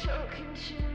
choking chamber.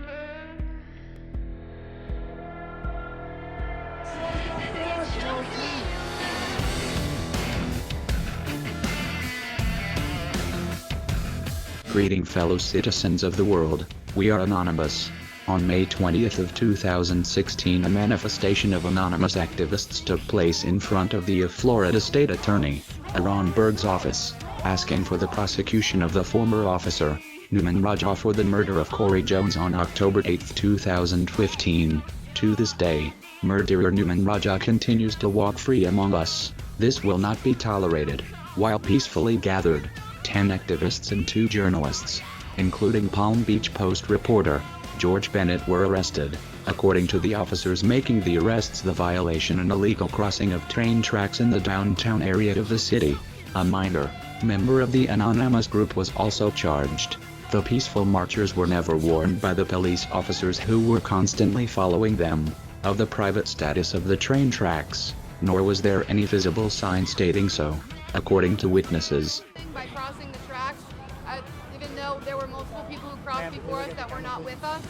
Greeting fellow citizens of the world, we are Anonymous. On May 20th of 2016 a manifestation of anonymous activists took place in front of the Florida State Attorney, Aaron Berg's office, asking for the prosecution of the former officer, Newman Raja, for the murder of Corey Jones on October 8, 2015. To this day, murderer Newman Raja continues to walk free among us. This will not be tolerated. While peacefully gathered, 10 activists and 2 journalists, including Palm Beach Post reporter George Bennett, were arrested. According to the officers making the arrests, the violation and illegal crossing of train tracks in the downtown area of the city. A minor member of the anonymous group was also charged. The peaceful marchers were never warned by the police officers, who were constantly following them, of the private status of the train tracks, nor was there any visible sign stating so, according to witnesses. By crossing the tracks, even though there were multiple people who crossed before us that were not with us.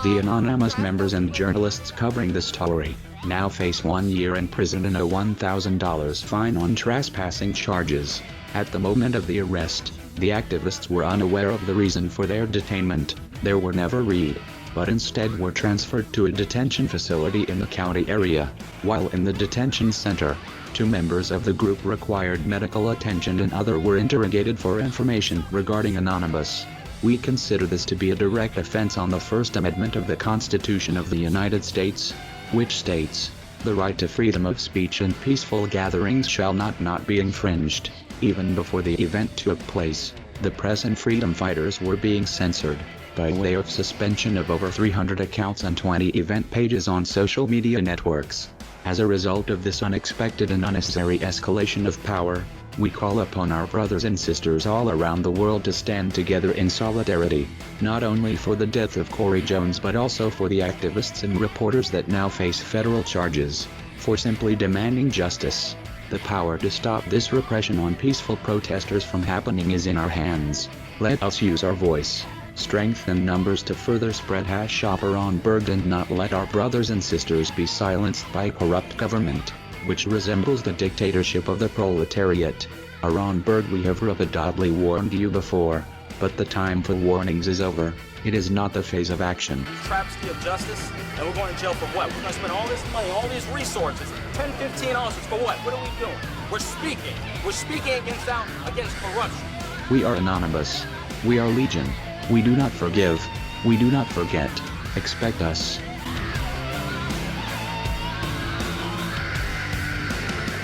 The anonymous members and journalists covering the story now face 1 year in prison and a $1,000 fine on trespassing charges. At the moment of the arrest, the activists were unaware of the reason for their detainment. They were never read, but instead were transferred to a detention facility in the county area. While in the detention center, 2 members of the group required medical attention and others were interrogated for information regarding Anonymous. We consider this to be a direct offense on the First Amendment of the Constitution of the United States, which states, "The right to freedom of speech and peaceful gatherings shall not be infringed." Even before the event took place, the press and freedom fighters were being censored, by way of suspension of over 300 accounts and 20 event pages on social media networks. As a result of this unexpected and unnecessary escalation of power, we call upon our brothers and sisters all around the world to stand together in solidarity, not only for the death of Corey Jones but also for the activists and reporters that now face federal charges, for simply demanding justice. The power to stop this repression on peaceful protesters from happening is in our hands. Let us use our voice, strength and numbers to further spread Aaron Berg and not let our brothers and sisters be silenced by a corrupt government, which resembles the dictatorship of the proletariat. Aaron Berg, we have repeatedly warned you before, but the time for warnings is over. It is not the phase of action. Travesty of justice, and we're going to jail for what? We're going to spend all this money, all these resources, 10, 15 officers for what? What are we doing? We're speaking. We're speaking against corruption. We are Anonymous. We are Legion. We do not forgive. We do not forget. Expect us.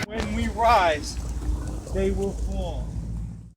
When we rise, they will fall.